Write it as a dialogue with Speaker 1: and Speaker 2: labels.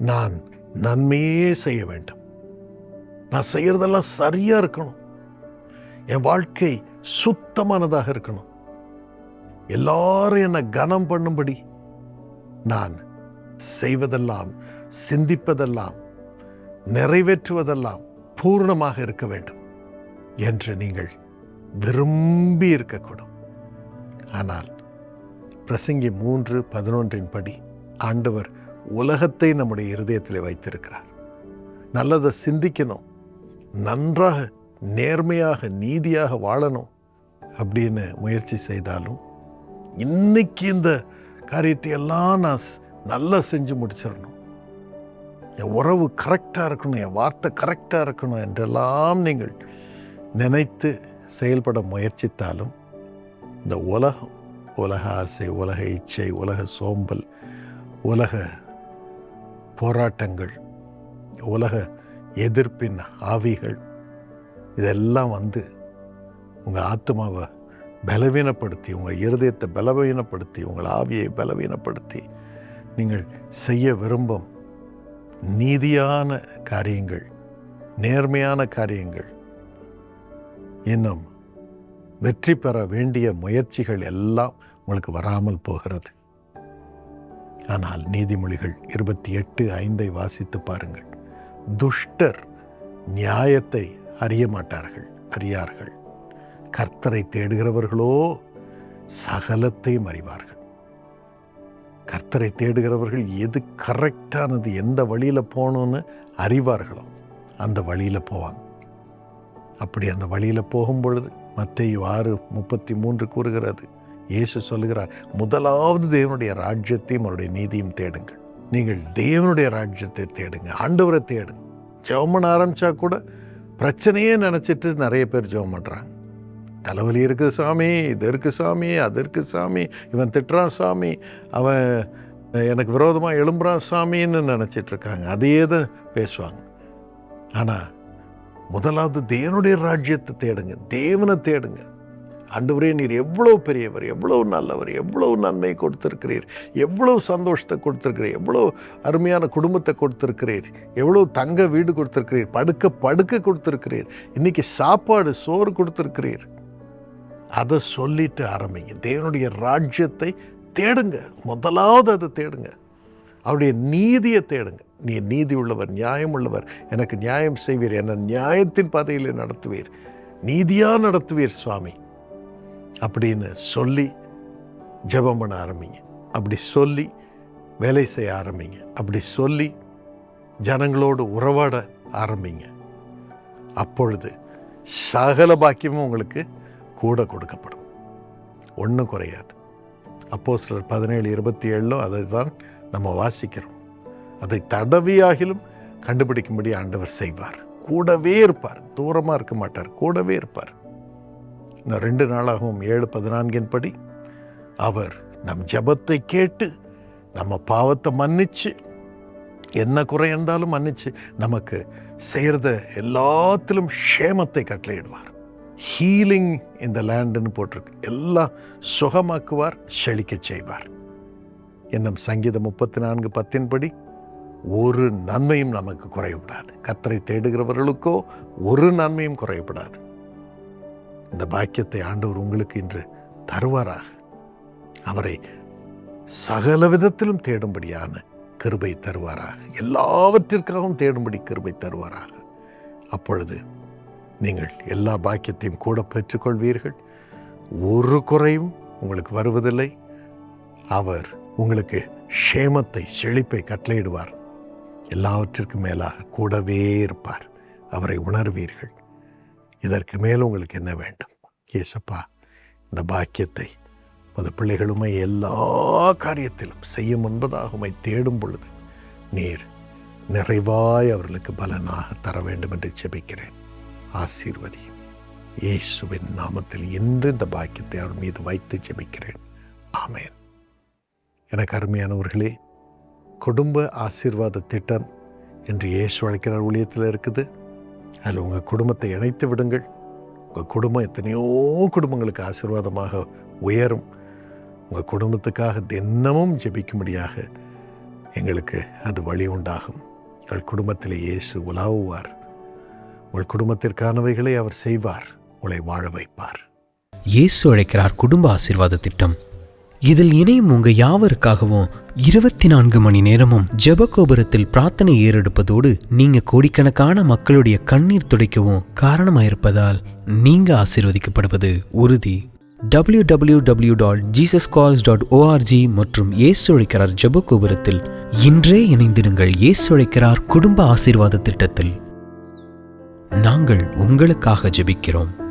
Speaker 1: நான் நன்மையே செய்ய வேண்டும். நான் செய்யறதெல்லாம் சரியா இருக்கணும். என் வாழ்க்கை சுத்தமானதாக இருக்கணும். எல்லாரும் என்னை கனம் பண்ணும்படி நான் செய்வதெல்லாம், சிந்திப்பதெல்லாம், நிறைவேற்றுவதெல்லாம் பூர்ணமாக இருக்க வேண்டும் என்று நீங்கள் விரும்பி இருக்கக்கூடும். ஆனால் பிரசங்கி 3:11 படி ஆண்டவர் உலகத்தை நம்முடைய இருதயத்தில் வைத்திருக்கிறார். நல்லதை சிந்திக்கணும், நன்றாக நேர்மையாக நீதியாக வாழணும் அப்படின்னு முயற்சி செய்தாலும், இன்னைக்கு இந்த காரியத்தை எல்லாம் நான் நல்லா செஞ்சு முடிச்சிடணும், என் உறவு கரெக்டாக இருக்கணும், என் வார்த்தை கரெக்டாக இருக்கணும் என்றெல்லாம் நீங்கள் நினைத்து செயல்பட முயற்சித்தாலும், இந்த உலகம், உலக ஆசை, உலக இச்சை, உலக சோம்பல், உலக போராட்டங்கள், உலக எதிர்ப்பின் ஆவிகள், இதெல்லாம் வந்து உங்கள் ஆத்மாவை பலவீனப்படுத்தி, உங்கள் இருதயத்தை பலவீனப்படுத்தி, உங்கள் ஆவியை பலவீனப்படுத்தி நீங்கள் செய்ய விரும்பும் நீதியான காரியங்கள், நேர்மையான காரியங்கள், இன்னும் வெற்றி பெற வேண்டிய முயற்சிகள் எல்லாம் உங்களுக்கு வராமல் போகிறது. ஆனால் நீதிமொழிகள் 28:5 வாசித்து பாருங்கள். துஷ்டர் நியாயத்தை அறியார்கள். கர்த்தரை தேடுகிறவர்களோ சகலத்தையும் அறிவார்கள். கர்த்தரை தேடுகிறவர்கள் எது கரெக்டானது, எந்த வழியில் போகணும்னு அறிவார்களோ அந்த வழியில் போவாங்க. அப்படி அந்த வழியில் போகும் பொழுது மத்தேயு 6:33 கூறுகிறது, இயேசு சொல்லுகிறார், முதலாவது தேவனுடைய ராஜ்யத்தையும் அவருடைய நீதியும் தேடுங்கள். நீங்கள் தேவனுடைய ராஜ்யத்தை தேடுங்க, ஆண்டவரை தேடுங்க. ஜெபம் பண்ண ஆரம்பித்தா கூட பிரச்சனையே நினச்சிட்டு நிறைய பேர் ஜெபம் பண்ணுறாங்க. தலைவலி இருக்குது சாமி, இது இருக்குது சாமி, அது இருக்குது சாமி, இவன் திட்டுறான் சாமி, அவன் எனக்கு விரோதமாக எழும்புறான் சாமின்னு நினச்சிட்டு இருக்காங்க. அதையே தான் பேசுவாங்க. ஆனால் முதலாவது தேவனுடைய ராஜ்யத்தை தேடுங்க, தேவனை தேடுங்க. ஆண்டவரே, நீர் எவ்வளோ பெரியவர், எவ்வளோ நல்லவர், எவ்வளோ நன்மை கொடுத்துருக்கிறீர், எவ்வளோ சந்தோஷத்தை கொடுத்துருக்கிறீர், எவ்வளோ அருமையான குடும்பத்தை கொடுத்துருக்கிறீர், எவ்வளோ தங்க வீடு கொடுத்துருக்கிறீர், படுக்க கொடுத்துருக்கிறீர், இன்னைக்கு சாப்பாடு சோறு கொடுத்துருக்கிறீர். அதை சொல்லிட்டு ஆரம்பிங்க. தேவனுடைய ராஜ்யத்தை தேடுங்க, முதலாவது அதை தேடுங்க. அவருடைய நீதியை தேடுங்க. நீ நீதி உள்ளவர், நியாயம் உள்ளவர், எனக்கு நியாயம் செய்வீர், என்னை நியாயத்தின் பாதையில் நடத்துவீர், நீதியாக நடத்துவீர் சுவாமி அப்படின்னு சொல்லி ஜெபம் பண்ண ஆரம்பிங்க. அப்படி சொல்லி வேலை செய்ய ஆரம்பிங்க. அப்படி சொல்லி ஜனங்களோடு உறவாட ஆரம்பிங்க. அப்பொழுது சகல பாக்கியமும் உங்களுக்கு கூட கொடுக்கப்படும், ஒன்றும் குறையாது. அப்போஸ்தலர் 17:27 அதை தான் நம்ம வாசிக்கிறோம். அதை தடவியாகிலும் கண்டுபிடிக்கும்படி ஆண்டவர் செய்வார். கூடவே இருப்பார், தூரமாக இருக்க மாட்டார், கூடவே இருப்பார். இந்த 2 நாளாகவும் 7:14 படி அவர் நம் ஜெபத்தை கேட்டு நம்ம பாவத்தை மன்னிச்சு, என்ன குறை இருந்தாலும் மன்னிச்சு, நமக்கு செய்கிறத எல்லாத்திலும் க்ஷேமத்தை கட்டளையிடுவார். ஹீலிங் இந்த லேண்டுன்னு போட்டிருக்கு. எல்லாம் சுகமாக்குவார், செழிக்க செய்வார். என்னும் சங்கீதம் 34:10 படி ஒரு நன்மையும் நமக்கு குறையப்படாது. கர்த்தரை தேடுகிறவர்களுக்கோ ஒரு நன்மையும் குறையப்படாது. இந்த பாக்கியத்தை ஆண்டவர் உங்களுக்கு இன்று தருவாராக. அவரை சகல விதத்திலும் தேடும்படியான கிருபை தருவாராக. எல்லாவற்றிற்காகவும் தேடும்படி கிருபை தருவாராக. அப்பொழுது நீங்கள் எல்லா பாக்கியத்தையும் கூட பெற்றுக்கொள்வீர்கள். ஒரு குறையும் உங்களுக்கு வருவதில்லை. அவர் உங்களுக்கு க்ஷேமத்தை, செழிப்பை கட்டளையிடுவார். எல்லாவற்றிற்கும் மேலாக கூடவே இருப்பார். அவரை உணர்வீர்கள். இதற்கு மேல் உங்களுக்கு என்ன வேண்டும்? ஏசப்பா, இந்த பாக்கியத்தை அந்த பிள்ளைகளுமே எல்லா காரியத்திலும் செய்ய முன்பதாக உம்மை தேடும் பொழுது நீர் நிறைவாய் அவர்களுக்கு பலனாக தர வேண்டும் என்று ஜெபிக்கிறேன். ஆசீர்வதியும். இயேசுவின் நாமத்தில் இன்று இந்த பாக்கியத்தை அவர் மீது வைத்து ஜெபிக்கிறேன். ஆமென். எனக்கு அருமையானவர்களே, குடும்ப ஆசீர்வாத திட்டம் என்று இயேசு அழைக்கிற ஊழியத்தில் இருக்குது. அதில் உங்கள் குடும்பத்தை இணைத்து விடுங்கள். உங்கள் குடும்பம் எத்தனையோ குடும்பங்களுக்கு ஆசீர்வாதமாக உயரும். உங்கள் குடும்பத்துக்காக தினமும் ஜெபிக்கும்படியாக எங்களுக்கு அது வழி உண்டாகும். எங்கள் குடும்பத்தில் இயேசு உலாவுவார். உங்கள் குடும்பத்திற்கானவைகளை அவர் செய்வார். உங்களை வாழ வைப்பார்.
Speaker 2: இயேசு அழைக்கிறார் குடும்ப ஆசீர்வாத திட்டம். இதில் இணையும் உங்க யாவருக்காகவும் 24 மணி நேரமும் ஜெபகோபுரத்தில் பிரார்த்தனை ஏறெடுப்பதோடு நீங்க கோடிக்கணக்கான மக்களுடைய கண்ணீர் துடைக்கவும் காரணமாயிருப்பதால் நீங்க ஆசீர்வதிக்கப்படுவது உறுதி. www.jesuscalls.org மற்றும் இயேசு அழைக்கிறார் ஜெபகோபுரத்தில் இன்றே இணைந்திடுங்கள். இயேசு அழைக்கிறார் குடும்ப ஆசீர்வாத திட்டத்தில். நாங்கள் உங்களுக்காக ஜெபிக்கிறோம்.